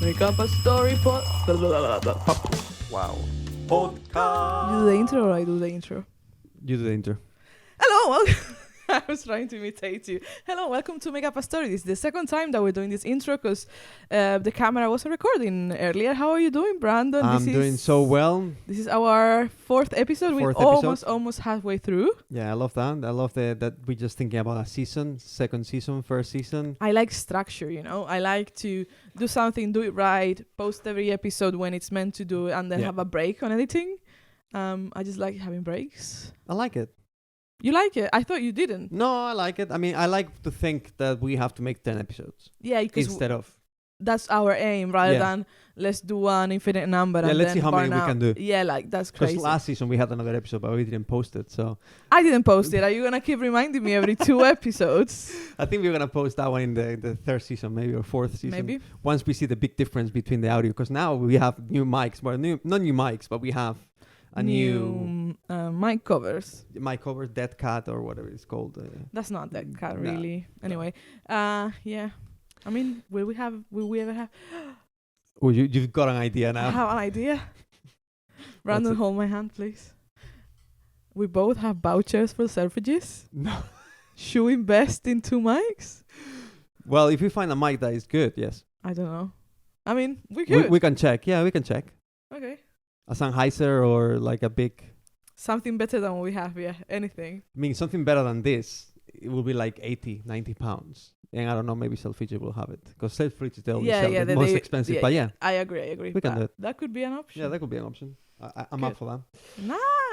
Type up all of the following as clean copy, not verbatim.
Make up a story Wow. Podcast. You do the intro or I do the intro? You do the intro. Hello, I was trying to imitate you. Hello, welcome to Make Up a Story. This is the second time that we're doing this intro because the camera wasn't recording earlier. How are you doing, Brandon? I'm doing so well. This is our fourth episode. We're almost halfway through. Yeah, I love that. I love that we're just thinking about a season, second season, first season. I like structure, you know. I like to do something, do it right, post every episode when it's meant to do it, and then have a break on editing. I just like having breaks. I like it. You like it? I thought you didn't. No, I like it. I mean, I like to think that we have to make 10 episodes. Yeah, instead of. That's our aim, rather than let's do an infinite number. Yeah, and let's then see how many we can do. Yeah, like that's crazy. Because last season we had another episode, but we didn't post it. So I didn't post it. Are you gonna keep reminding me every 2 episodes? I think we're gonna post that one in the third season, maybe, or fourth season. Maybe once we see the big difference between the audio, because now we have new mics, well, not new mics, but we have a new mic covers. Mic cover, Dead Cat, or whatever it's called. That's not Dead Cat, really. Anyway, yeah. I mean, will we ever have? Oh, you've got an idea now. I have an idea. Brandon, hold my hand, please. We both have vouchers for Selfridges. No. Should we invest in 2 mics? Well, if we find a mic that is good, yes. I don't know. I mean, we could. We can check. Yeah, we can check. Okay. A Sennheiser or like a big... Something better than what we have, yeah. Anything. I mean, something better than this, it will be like 80, 90 pounds. And I don't know, maybe Selfridges will have it. Because Selfridges, they always sell the most expensive. But yeah. I agree. We can do it. That could be an option. Yeah, that could be an option. I'm up for that.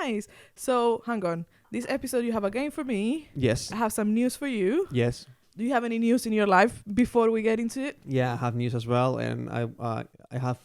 Nice. So, hang on. This episode, you have a game for me. Yes. I have some news for you. Yes. Do you have any news in your life before we get into it? Yeah, I have news as well. And I have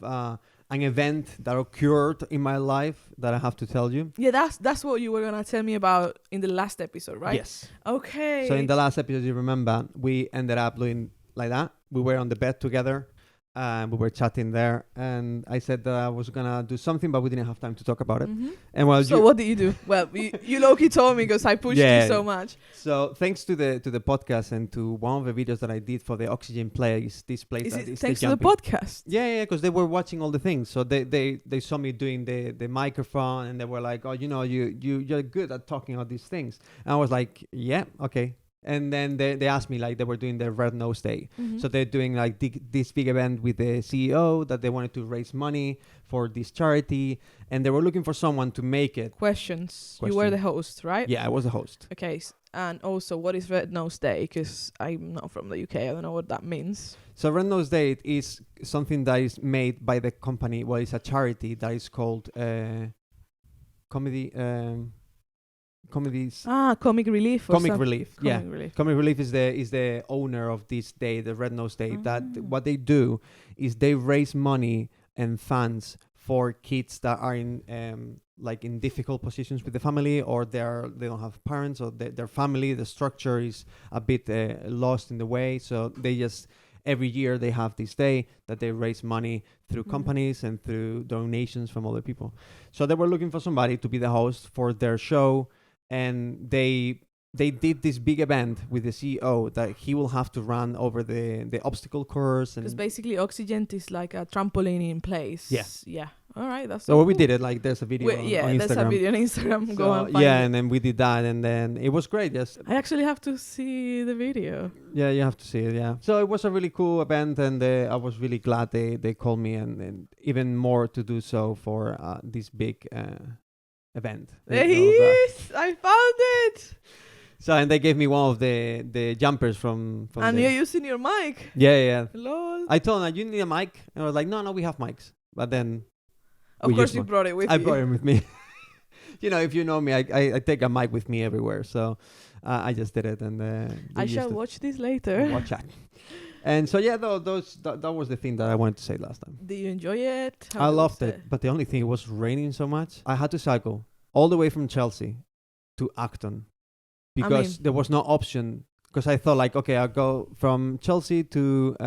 an event that occurred in my life that I have to tell you. Yeah, that's what you were going to tell me about in the last episode, right? Yes. Okay. So in the last episode, you remember, we ended up doing like that. We were on the bed together. We were chatting there, and I said that I was gonna do something, but we didn't have time to talk about it. Mm-hmm. And well, so what did you do? Well, you low-key told me because I pushed you so much. So thanks to the podcast and to one of the videos that I did for the Oxygen place, this place is that it is thanks the to the podcast? Yeah, because they were watching all the things, so they saw me doing the microphone, and they were like, oh, you're good at talking about these things. And I was like, yeah, okay. And then they asked me, like, they were doing the Red Nose Day. Mm-hmm. So they're doing like this big event with the CEO that they wanted to raise money for this charity. And they were looking for someone to make it. Questions. You were the host, right? Yeah, I was the host. Okay. And also, what is Red Nose Day? Because I'm not from the UK. I don't know what that means. So Red Nose Day is something that is made by the company. Well, it's a charity that is called Comedies. Comic Relief. Comic Relief. Comic Relief. Comic Relief is the owner of this day, the Red Nose Day. That what they do is they raise money and funds for kids that are in like in difficult positions with the family, or they don't have parents, or their family, the structure is a bit lost in the way. So they just every year they have this day that they raise money through companies and through donations from other people. So they were looking for somebody to be the host for their show. And they did this big event with the CEO that he will have to run over the obstacle course. Because basically Oxygen is like a trampoline in place. Yes. Yeah. All right. That's so we did it. Like there's a video on Instagram. There's a video on Instagram. So, go and find it. and then we did that, and then it was great. Yes. I actually have to see the video. Yeah, you have to see it. Yeah. So it was a really cool event, and I was really glad they called me, and even more to do so for this big event. There he is! I found it! So, and they gave me one of the jumpers from and you're using your mic. Yeah. Lol. I told them, you need a mic? And I was like, no, we have mics. But then... Of course you brought it with you. I brought it with me. If you know me, I take a mic with me everywhere. So I just did it. And I shall watch this later. Watch it. And so, yeah, that was the thing that I wanted to say last time. Did you enjoy it? I loved it. But the only thing, it was raining so much. I had to cycle all the way from Chelsea to Acton because there was no option. Because I thought, like, okay, I'll go from Chelsea to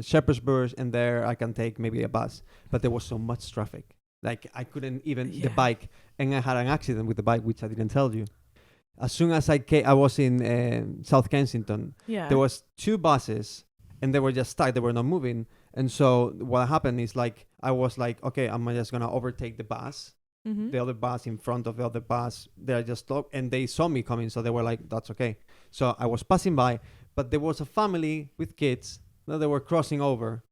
Shepherd's Bush, and there I can take maybe a bus. But there was so much traffic. Like, I couldn't even the bike. And I had an accident with the bike, which I didn't tell you. As soon as I was in South Kensington, there was 2 buses. And they were just stuck. They were not moving. And so what happened is like I was like, okay, I'm just gonna overtake the bus. The other bus in front of the other bus, they just stopped and they saw me coming, so they were like, that's okay. So I was passing by, but there was a family with kids that they were crossing over.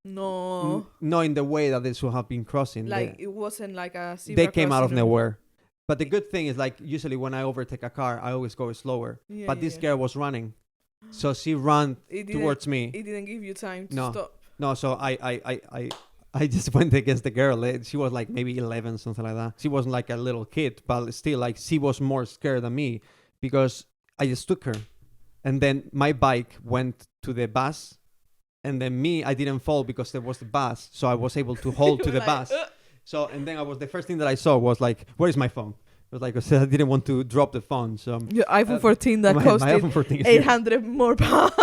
No. Not in the way that they should have been crossing. Like it wasn't like a zebra they came out of crossing or- nowhere. But the good thing is, like, usually when I overtake a car, I always go slower. Yeah, But this girl was running, so she ran towards me. It didn't give you time to No. stop. No, so I just went against the girl. She was like maybe 11, something like that. She wasn't like a little kid, but still, like, she was more scared than me because I just took her. And then my bike went to the bus. And then I didn't fall because there was the bus. So I was able to hold to the Like, bus. So, and then the first thing that I saw was like, where is my phone? It was like, I said, I didn't want to drop the phone. So Your iPhone 14 that my costed iPhone 14 is here. 800 more pounds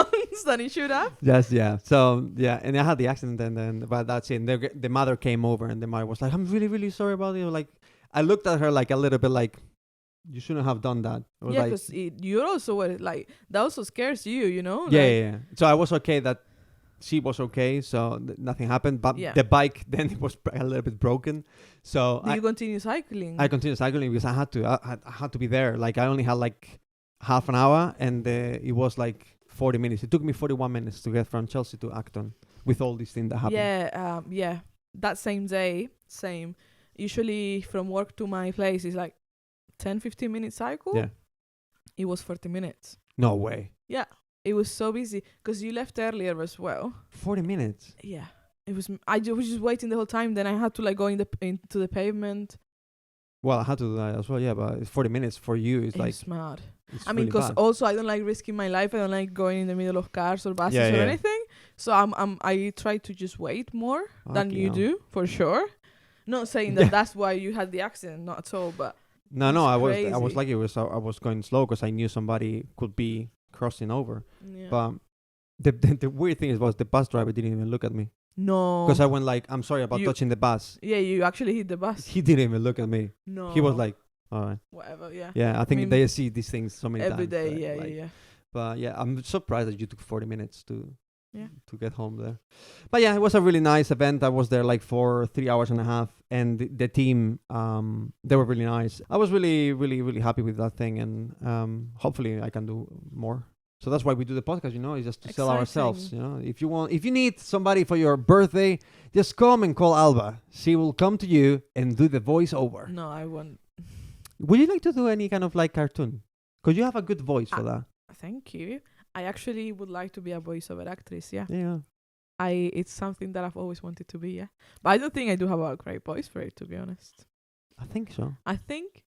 than it should have. Yes, yeah. So yeah, and I had the accident, and then but that's it. And the mother came over, and the mother was like, "I'm really, really sorry about it." Like, I looked at her like a little bit like, "You shouldn't have done that." I was Yeah, like, because you're also like that also scares you, you know? yeah, Like, yeah, yeah. So I was okay that she was okay, so nothing happened. But Yeah. the bike then it was a little bit broken. So Do you continue cycling? I continued cycling because I had to. I had to be there. Like I only had like half an hour, and it was like 40 minutes. It took me 41 minutes to get from Chelsea to Acton with all these things that happened. Yeah. That same day, same. Usually from work to my place is like 10-15 minute cycle. Yeah. It was 40 minutes. No way. Yeah. It was so busy because you left earlier as well. 40 minutes. Yeah. It was. I was just waiting the whole time. Then I had to like go into the pavement. Well, I had to do that as well. Yeah, but 40 minutes for you is like. It's mad. It's I mean, really because bad. also I don't like risking my life. I don't like going in the middle of cars or buses Yeah, or yeah. anything. So I try to just wait more than Fucking you hell. do for sure. Not saying that Yeah. that's why you had the accident, not at all. But No, it's I was crazy. like I was going slow because I knew somebody could be crossing over. yeah. But the weird thing was the bus driver didn't even look at me No. because I went like, I'm sorry about You- touching the bus. Yeah, you actually hit the bus. He didn't even look at me. No. He was like, all right. whatever. Yeah. Yeah, I think mean, they see these things so many Every times. day. right? Yeah, Like, yeah. But yeah, I'm surprised that you took 40 minutes to Yeah. get home there. But yeah, it was a really nice event. I was there like for 3 hours and a half, and the team, they were really nice. I was really, really, really happy with that thing, and hopefully I can do more. So that's why we do the podcast, is just to sell ourselves. Exciting. If you need somebody for your birthday, just come and call Alba. She will come to you and do the voiceover. No, I won't. Would you like to do any kind of like cartoon? Because you have a good voice for that. Thank you. I actually would like to be a voiceover actress. Yeah. Yeah. It's something that I've always wanted to be. Yeah. But I don't think I do have a great voice for it, to be honest. I think so. I think.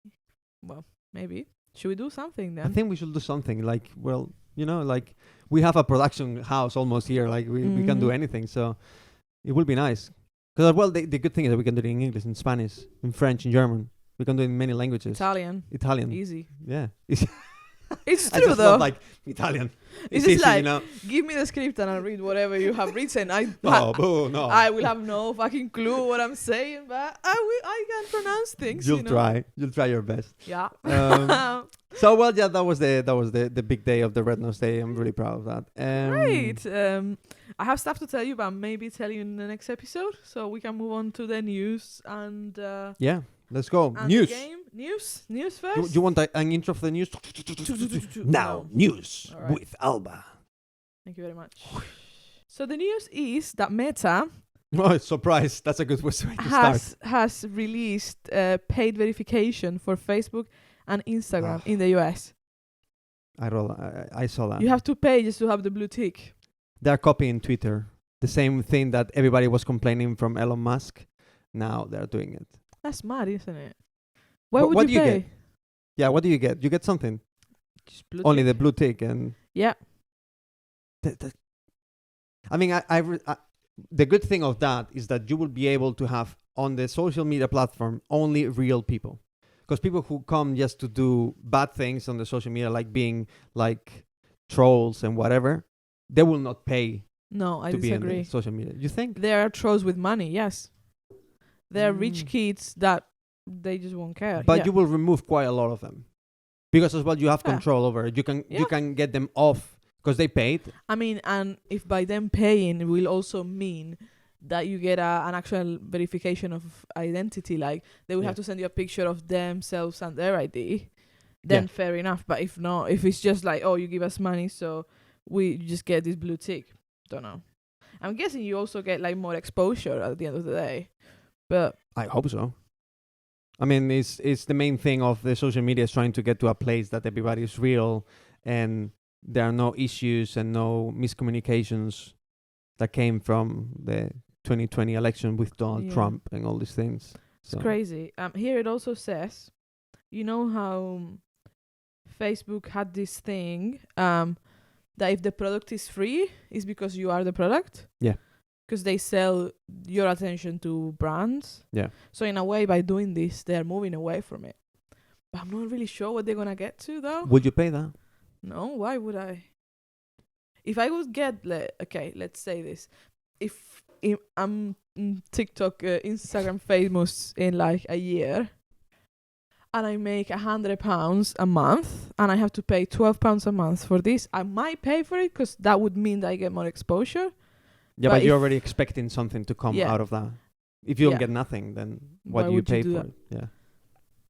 Well, maybe. Should we do something I then? think we should do something like, like we have a production house almost here. Like we can do Mhm. anything. So it will be nice. Because, the good thing is that we can do it in English, in Spanish, in French, in German. We can do it in many languages. Italian. Italian. Easy. Yeah. It's I true just though. love, like, Italian. It's It's just easy, like, Give me the script and I'll read whatever you have written. Oh, boo, no. I will have no fucking clue what I'm saying, but I can pronounce things. You'll you know? try. You'll try your best. Yeah. So, yeah, that was the big day of the Red Nose Day. I'm really proud of that. Great. I have stuff to tell you, but maybe tell you in the next episode, so we can move on to the news and Yeah, let's go. and News. the game. News You, first. you want an intro for the news? Now, No. news All right. with Alba. Thank you very much. So the news is that Meta Oh, surprise. That's a good way to start. has released paid verification for Facebook and Instagram in the US. I saw that. You have to pay just to have the blue tick. They're copying Twitter. The same thing that everybody was complaining from Elon Musk. Now they're doing it. That's mad, isn't it? Why What would do you you pay? get? Yeah, what do you get? You get something. Just blue Only tick. the blue tick and... Yeah. I mean, the good thing of that is that you will be able to have on the social media platform only real people. Because people who come just to do bad things on the social media, like being like trolls and whatever, they will not pay No, I to be in disagree. the social media. You think? There are trolls with money, yes. There are rich Mm. kids that they just won't care. But yeah. you will remove quite a lot of them. Because as well, you have Yeah. control over it. You Yeah. can get them off because they paid. I mean, and if by them paying it will also mean that you get an actual verification of identity, like they will Yeah. have to send you a picture of themselves and their ID, then Yeah. fair enough. But if not, if it's just like, oh, you give us money, so we just get this blue tick. Don't know. I'm guessing you also get like more exposure at the end of the day. But I hope so. I mean, it's the main thing of the social media is trying to get to a place that everybody is real and there are no issues and no miscommunications that came from the 2020 election with Donald Yeah. Trump and all these things. it's crazy. Here it also says, you know how Facebook had this thing that if the product is free, is because you are the product. Yeah. Because they sell your attention to brands. Yeah. So in a way, by doing this, they're moving away from it. But I'm not really sure what they're gonna get to though. Would you pay that? No, why would I? If I would get, okay, let's say this. If I'm TikTok, Instagram famous in like a year, and I make £100 a month, and I have to pay £12 a month for this, I might pay for it because that would mean that I get more exposure. Yeah, But but you're if- already expecting something to come Yeah. out of that. If you don't Yeah. get nothing, then Why what do you would you pay do for that? it? Yeah.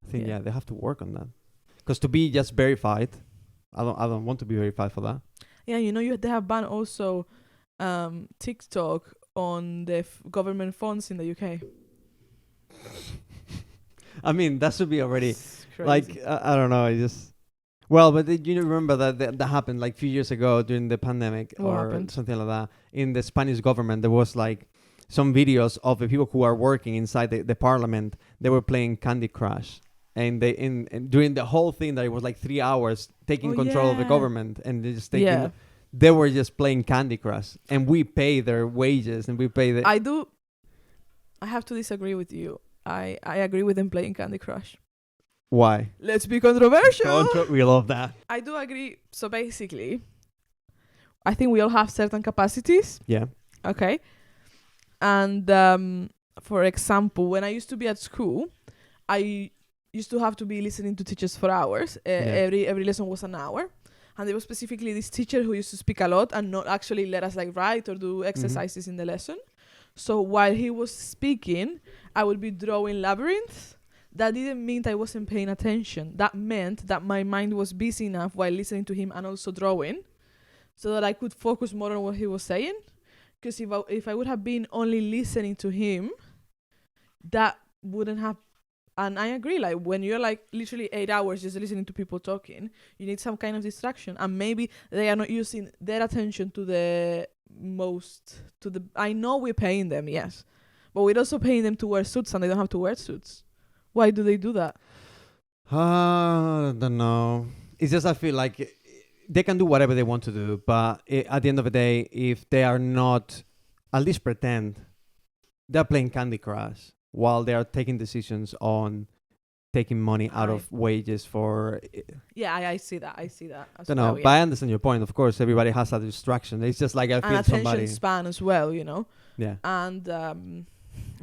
I think Yeah. they have to work on that. Because to be just verified, I don't want to be verified for that. Yeah, they have banned also TikTok on the government phones in the UK. I mean, that should be already It's crazy. like I don't know. I just but you remember that happened like a few years ago during the pandemic What or happened? something like that. In the Spanish government, there was like some videos of the people who are working inside the parliament. They were playing Candy Crush, and they and during the whole thing that it was like 3 hours taking control of the yeah. government, and they just taking. Yeah. They were just playing Candy Crush, and we pay their wages, and we pay the. I have to disagree with you. I agree with them playing Candy Crush. Why? Let's be controversial. We love that. I do agree. So basically, I think we all have certain capacities. Yeah. Okay. And for example, when I used to be at school, I used to have to be listening to teachers for hours. Every lesson was an hour. And there was specifically this teacher who used to speak a lot and not actually let us like write or do exercises in the lesson. So while he was speaking, I would be drawing labyrinths. That didn't mean I wasn't paying attention. That meant that my mind was busy enough while listening to him and also drawing so that I could focus more on what he was saying. Because if I would have been only listening to him, that wouldn't have. And I agree, like when you're like literally 8 hours just listening to people talking, you need some kind of distraction. And maybe they are not using their attention to the most, I know we're paying them, yes. But we're also paying them to wear suits and they don't have to wear suits. Why do they do that? I don't know. It's just I feel like they can do whatever they want to do, but at the end of the day, if they are not, at least pretend they're playing Candy Crush while they are taking decisions on taking money out of wages for. Yeah, I see that. I Don't know, but I understand your point. Of course, everybody has a distraction. It's just like I and feel attention somebody. span as well, Yeah. And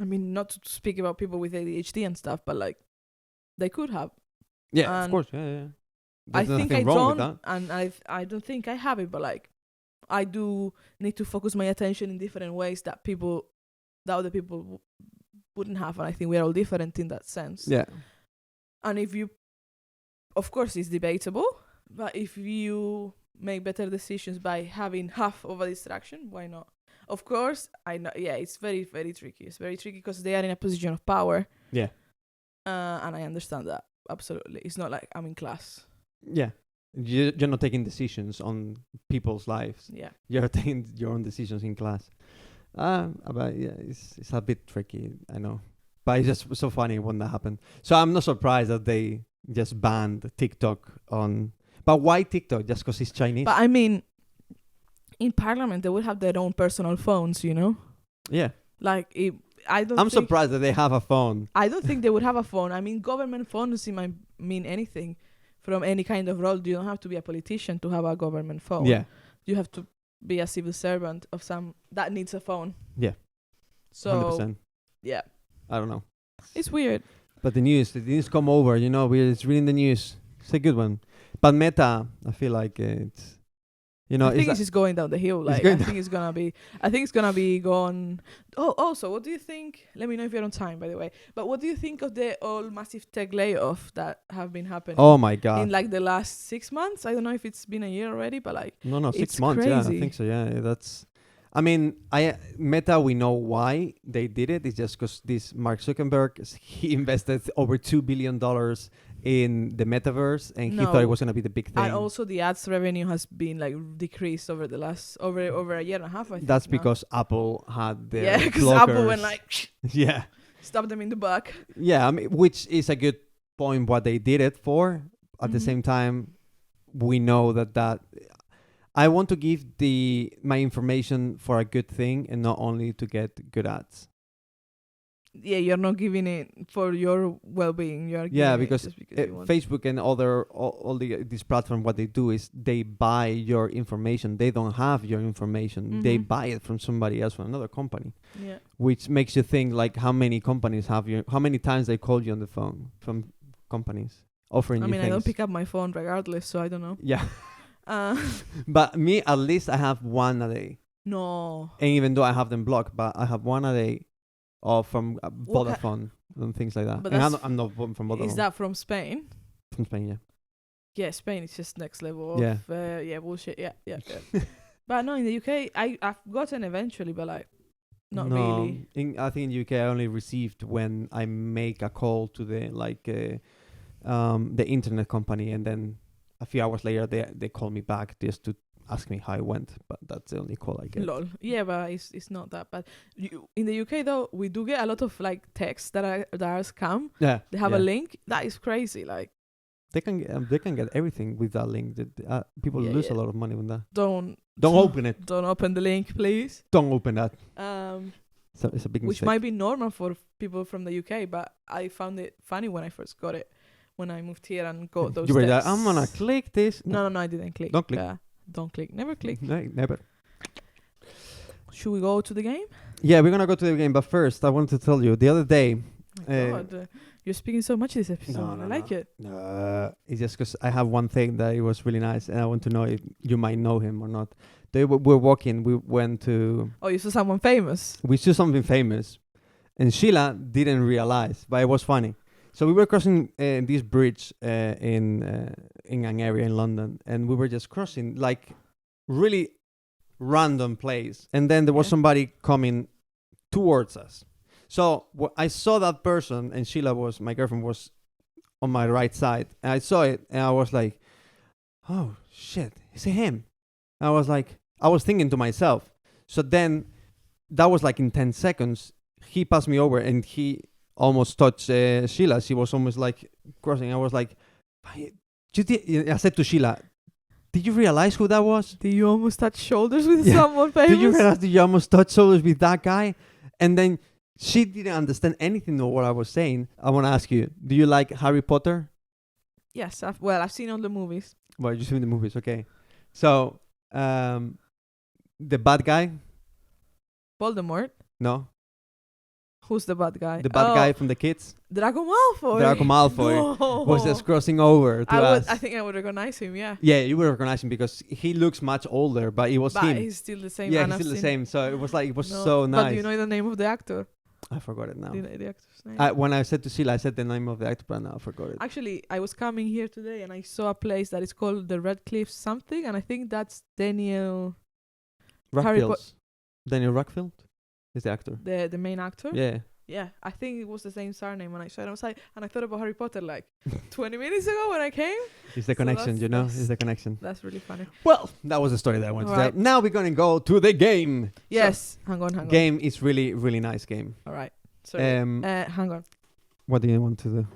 I mean, not to speak about people with ADHD and stuff, but like they could have. Yeah, of And course. Yeah. I There's think I nothing wrong with don't, that. and I don't think I have it, but like I do need to focus my attention in different ways that other people wouldn't have, and I think we're all different in that sense. Yeah. And of course, it's debatable, but if you make better decisions by having half of a distraction, why not? Of course, I know. Yeah, it's very, very tricky. It's very tricky because they are in a position of power. Yeah. And I understand that absolutely. It's not like I'm in class. Yeah. You're not taking decisions on people's lives. Yeah. You're taking your own decisions in class. But yeah, it's a bit tricky, I know. But it's just so funny when that happened. So I'm not surprised that they just banned TikTok on. But why TikTok? Just because it's Chinese? But I mean, in Parliament, they would have their own personal phones, Yeah. Like, I'm surprised that they have a phone. I don't think they would have a phone. I mean, government phones might mean anything from any kind of role. You don't have to be a politician to have a government phone. Yeah. You have to be a civil servant of some that needs a phone. Yeah. So 100%. yeah, I don't know. it's weird. But the news come over, it's reading the news. It's a good one. But Meta, I feel like it's You know, I think it's just going down the hill. It's Like going I think it's gonna be gone. Oh, also, what do you think? Let me know if you're on time, by the way. But what do you think of the all massive tech layoff that have been happening? Oh my god! In like the last 6 months, I don't know if it's been a year already, but like No, 6 it's months. Yeah, I crazy. think so. Yeah, that's. I mean, Meta. We know why they did it. It's just because this Mark Zuckerberg, he invested over $2 billion in the metaverse, and he thought it was gonna be the big thing. And also the ads revenue has been like decreased over the last over a year and a half. I think That's now. because Apple had their yeah, because blockers. Apple went like yeah, stab them in the back. yeah. I mean, which is a good point. What they did it for. At the Mhm. same time, we know that I want to give my information for a good thing and not only to get good ads. Yeah, you're not giving it for your well-being. You're giving Because, it just because you want. Facebook and all these platforms, what they do is they buy your information. They don't have your information. They Mhm. buy it from somebody else, from another company, Yeah. which makes you think like how many companies how many times they called you on the phone from companies offering I you mean, things. I don't pick up my phone regardless, so I don't know. Yeah. Uh, But me, at least I have one a day. no. And even though I have them blocked, but I have one a day from What Vodafone and things like that. But And that's I'm not from Vodafone. Is that from Spain? From Spain, yeah. Yeah, Spain is just next level Yeah. of bullshit. Yeah. But no, in the UK, I've gotten eventually, but like not really. I think in the UK I only received when I make a call to the internet company, and then a few hours later they call me back just to ask me how it went. But that's the only call I get. Lol. Yeah, but it's not that bad. In the UK though, we do get a lot of like texts that are scam. Yeah. They have yeah. a link that is crazy. Like They can get everything with that link. People lose a lot of money with that. don't open it. Don't open the link, please. Don't open that. So it's a big which mistake. might be normal for people from the UK, but I found it funny when I first got it. When I moved here and got those You were like, texts. I'm gonna click this. No, I didn't click. Don't click. Don't click. Never click. No, never. Should we go to the game? Yeah, we're gonna go to the game, but first I want to tell you the other day. My God, you're speaking so much this episode. I like it. It's just because I have one thing that it was really nice, and I want to know if you might know him or not. We're walking. We went to. Oh, you saw someone famous. We saw something famous, and Sheila didn't realize, but it was funny. So we were crossing this bridge in an area in London, and we were just crossing like really random place, and then there was somebody coming towards us. So I saw that person, and Sheila my girlfriend was on my right side, and I saw it, and I was like, "Oh shit, is it him?" And I was thinking to myself. So then, that was like in 10 seconds. He passed me over, and he almost touched Sheila. She was almost like crossing. I was like, I said to Sheila, "Did you realize who that was? Did you almost touch shoulders with someone famous? Did you realize that you almost touched shoulders with that guy?" And then she didn't understand anything of what I was saying. I want to ask you, do you like Harry Potter? Yes, I've seen all the movies. Well, you've seen the movies, okay. So, the bad guy? Voldemort? No. Who's the bad guy? The bad guy from the kids? Draco Malfoy. Draco Malfoy was just crossing over to us. I think I would recognize him, yeah. Yeah, you would recognize him because he looks much older, but it was him. But he's still the same. Yeah, he's still the same. So it was so nice. But do you know the name of the actor? I forgot it now. Do you know the actor's name? When I said to Sheila, I said the name of the actor, but now I forgot it. Actually, I was coming here today and I saw a place that is called the Redcliffe something, and I think that's Daniel Daniel Radcliffe is the actor. The main actor. Yeah. Yeah, I think it was the same surname when I saw it. I was like, and I thought about Harry Potter like 20 minutes ago when I came. It's the connection, you know? It's the connection. That's really funny. Well, that was the story that I wanted to Right. tell. Now we're going to go to the game. Yes. So, hang on. Game is really, really nice game. All right. Sorry. Hang on. What do you want to do?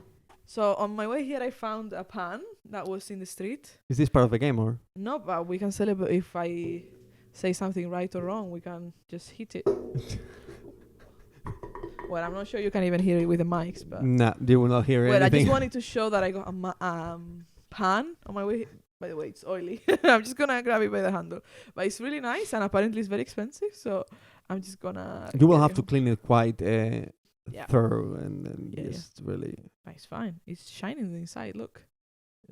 So on my way here, I found a pan that was in the street. Is this part of the game or? No, but we can celebrate if I say something right or wrong. We can just hit it. Well, I'm not sure you can even hear it with the mics, but... Nah, you will not hear anything. Well, I just wanted to show that I got a pan on my way. By the way, it's oily. I'm just going to grab it by the handle. But it's really nice, and apparently it's very expensive, so I'm just going to... You will have to clean it quite thorough and just really... But it's fine. It's shining inside, look.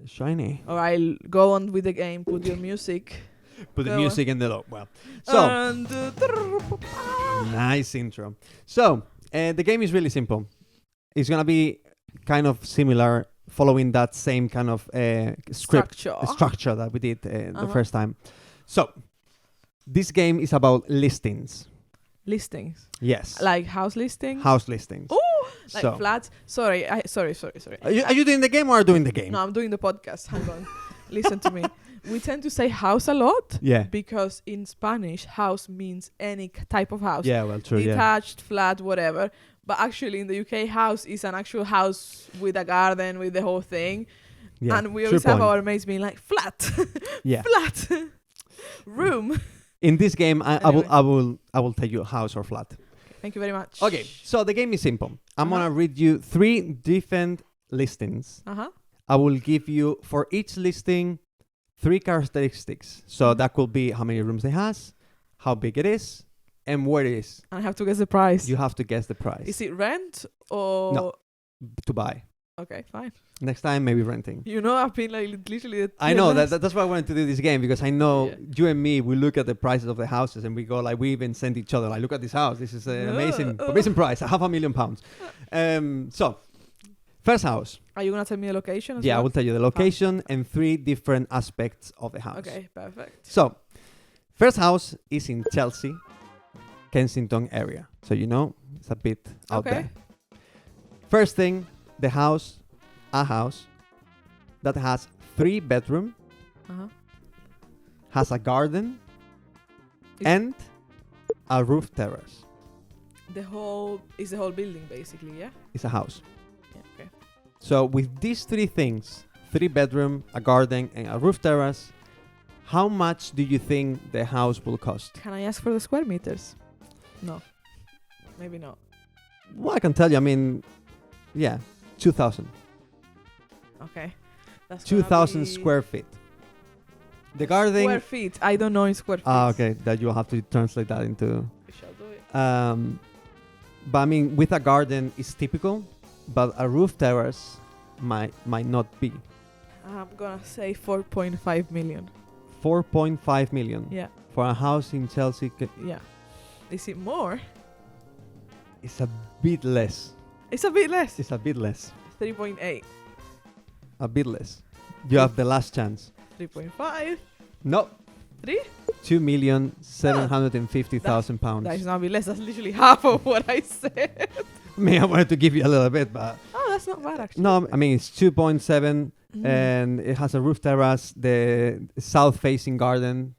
Shiny. All right, go on with the game. Put your music. Put the Go music in the low. Well, so And, nice intro. So the game is really simple. It's gonna be kind of similar, following that same kind of structure that we did the first time. So this game is about listings. Listings. Yes. Like house listings. House listings. Oh, like So- flats. Sorry. Sorry. Are you doing the game or doing the game? No, I'm doing the podcast. Hang on. Listen to me. We tend to say house a lot Yeah. because in Spanish, house means any type of house. Yeah. Well, true. Yeah. Detached, flat, whatever. But actually, in the UK, house is an actual house with a garden, with the whole thing. Yeah. And we True always have point. our mates being like, flat, Yeah. flat, room. In this game, I Anyway. will tell you house or flat. Thank you very much. Okay. So the game is simple. I'm Uh-huh. gonna read you 3 different listings. Uh-huh. I will give you for each listing 3 characteristics. So that could be how many rooms it has, how big it is, and where it is. And I have to guess the price. You have to guess the price Is it rent or... No. To buy. Okay, fine. Next time, maybe renting. You know, I've been like literally... I know that's why I wanted to do this game, because I know Yeah. you and me, we look at the prices of the houses and we go like, we even send each other like, look at this house. This is an amazing price. £500,000. So, first house. Are you going to tell me the location as Yeah, I well? will tell you the location and 3 different aspects of the house. Okay, perfect. So, first house is in Chelsea, Kensington area. So, you know, it's a bit out Okay. there. First thing, a house that has 3 bedroom, Uh-huh. has a garden, Is- and a roof terrace. The whole building, basically, yeah? It's a house. Yeah, okay. So with these 3 things, 3 bedroom, a garden, and a roof terrace, how much do you think the house will cost? Can I ask for the square meters? No. Maybe not. Well, I can tell you, 2,000. Okay. That's gonna 2,000 be square feet. The garden... Square feet. I don't know in square feet. okay, that you'll have to translate that into... We shall do it. But with a garden, it's typical, but a roof terrace might not be. I'm gonna say 4.5 million. 4.5 million. Yeah. For a house in Chelsea, Yeah. Is it more? it's a bit less. It's a bit less. It's a bit less. 3.8. A bit less. You have the last chance. 3.5. No. 3? 2,750,000 pounds. That is not a bit less. That's literally half of what I said. I wanted to give you a little bit, but... Oh, that's not bad, actually. No, it's 2.7 Mm. and it has a roof terrace, the south-facing garden.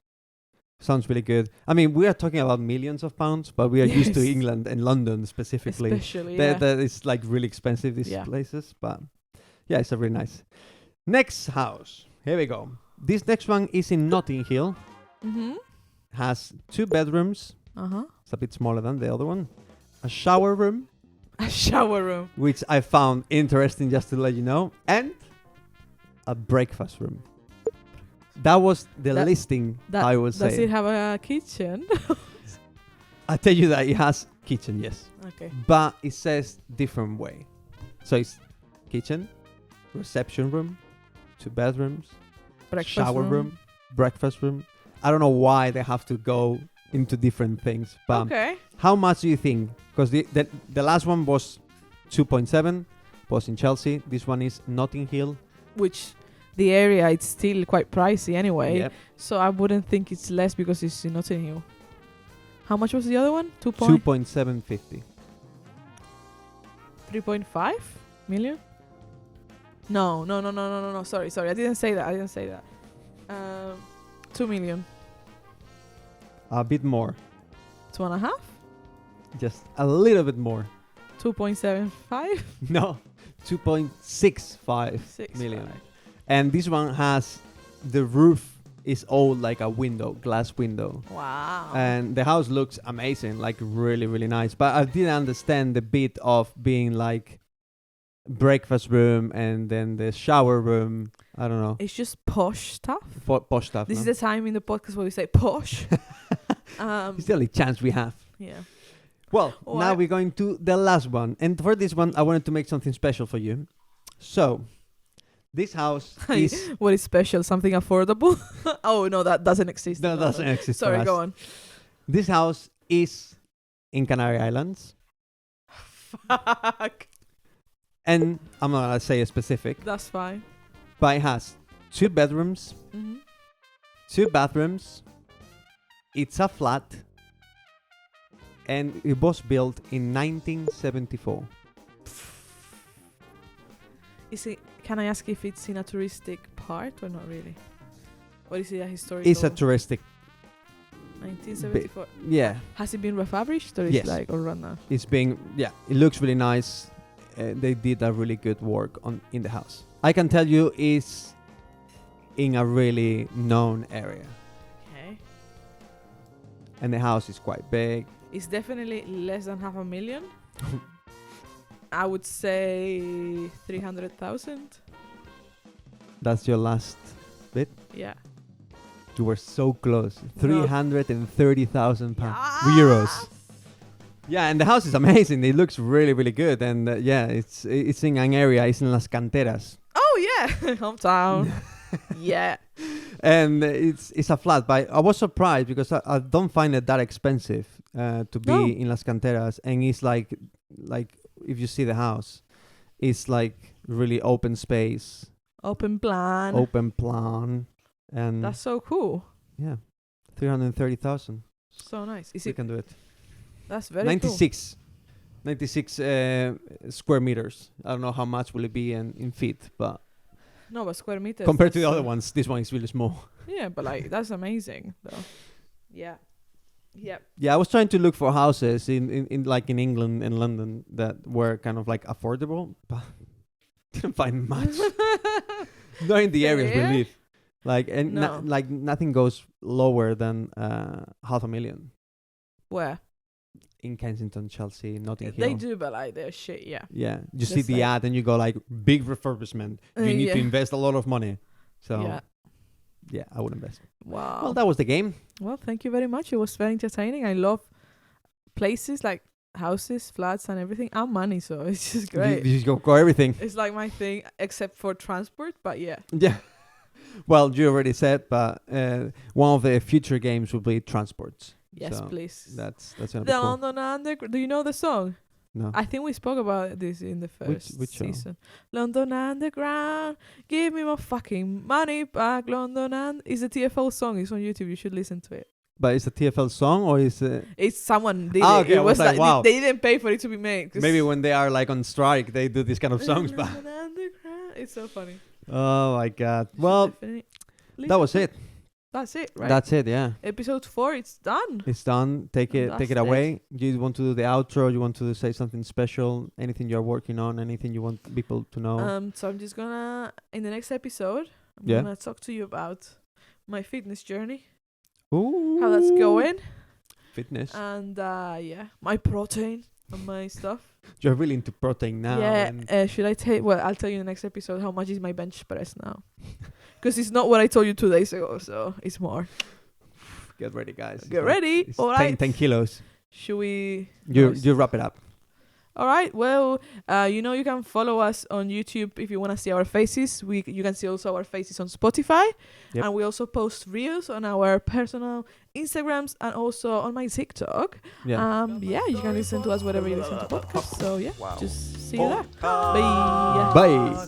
Sounds really good. We are talking about millions of pounds, but we are used to Yes. England and London specifically. Especially, yeah. That is like really expensive, these Yeah. places. But yeah, it's a really nice. Next house. Here we go. This next one is in Notting Hill. Mm-hmm. Has 2 bedrooms. Uh-huh. It's a bit smaller than the other one. A shower room, A shower room. which I found interesting just to let you know. And a breakfast room. That was the That- listing, I would Does say. it have a kitchen? I tell you that it has kitchen, yes. Okay. But it says different way. So it's kitchen, reception room, 2 bedrooms, Breakfast shower room, breakfast room. I don't know why they have to go into different things. But Okay. how much do you think? Because the last one was 2.7, was in Chelsea. This one is Notting Hill. Which the area, it's still quite pricey anyway. Yep. So I wouldn't think it's less because it's in Notting Hill. How much was the other one? 2.750. 3.5 million? No. Sorry. I didn't say that. 2 million. A bit more. 2.5? Just a little bit more. 2.75? No. 2.65 million. And this one has the roof is all like a window, glass window. Wow. And the house looks amazing, like really, really nice. But I didn't understand the bit of being like breakfast room and then the shower room. I don't know. It's just posh stuff. Posh stuff. This no? is the time in the podcast where we say posh. It's the only chance we have. Yeah. Well, Oh, now we're going to the last one. And for this one, I wanted to make something special for you. So, This house is What is special? Something affordable? Oh no, that doesn't exist. that doesn't exist. Sorry, for us. go on. This house is in Canary Islands, Fuck. and I'm not gonna say a specific, That's fine. but it has 2 bedrooms, Mm-hmm. 2 bathrooms. It's a flat, and it was built in 1974. Can I ask if it's in a touristic part or not really? Or is it a historical? It's a touristic. 1974. Yeah, Has it been refurbished or is Yes. it like all run now? it's being. Yeah, it looks really nice. They did a really good work in the house. I can tell you, it's in a really known area, Okay. and the house is quite big. It's definitely less than 500,000. I would say 300,000. That's your last bit. Yeah. You were so close. No. 330,000 euros. Yeah, and the house is amazing. It looks really, really good. And yeah, it's in an area. It's in Las Canteras, Oh yeah, hometown. Yeah. and it's a flat. But I was surprised because I don't find it that expensive to be No. in Las Canteras. And it's like if you see the house, it's like really open space, Open plan. open plan, and That's so cool. yeah, 330,000. So nice. Is We it? can do it. That's very 96 square meters. I don't know how much will it be in feet, but cool. No, but square meters. compared to the that's, other ones, this one is really small. Yeah, but like that's amazing though. Yeah. Yeah. Yeah, I was trying to look for houses in like in England and London that were kind of like affordable, but didn't find much. Not in the areas Yeah? we live. Like and No. like nothing goes lower than 500,000 Where? in Kensington, Chelsea, Notting Hill. They do, but like they're shit. Yeah. Yeah, you see Just the like- ad and you go like big refurbishment. You need to Yeah. invest a lot of money. So Yeah. yeah, I would invest. Wow. Well, that was the game. Well, thank you very much. It was very entertaining. I love places like houses, flats, and everything, and money. So it's just great. You just go everything. It's like my thing, except for transport. But yeah. Yeah. Well, you already said, but one of the future games will be transports. Yes, So please. That's gonna be The cool. London Underground. Do you know the song? No. I think we spoke about this in the first which song? season. London Underground, give me my fucking money back. London and it's a TFL song. It's on YouTube. You should listen to it. But it's a TFL song or is it It's someone did Ah, it. okay, It I was like, they- wow. They didn't pay for it to be made. 'cause maybe when they are like on strike they do this kind of songs? But London Underground. It's so funny. oh my god. You should Well, definitely that listen was to it. That's it, right? That's it. Yeah. Episode 4. It's done. It's done. Take it Fantastic. away. You want to do the outro? You want to say something special? Anything you're working on? Anything you want people to know? So I'm just gonna in the next episode. I'm Yeah. gonna talk to you about my fitness journey, Ooh. how that's going, Fitness. and yeah, my protein and my stuff. You're really into protein now. Yeah. and Should I tell? Well, I'll tell you in the next episode how much is my bench press now, because it's not what I told you 2 days ago, so it's more. get ready, guys. Get ready. It's All right. 10 kilos. Should we? You Nice. you wrap it up. All right. Well, you can follow us on YouTube if you want to see our faces. You can see also our faces on Spotify, Yep. and we also post reels on our personal Instagrams and also on my TikTok. Yeah. Yeah, you can listen to us wherever you listen to podcasts. So yeah, just see you there. Bye. Bye.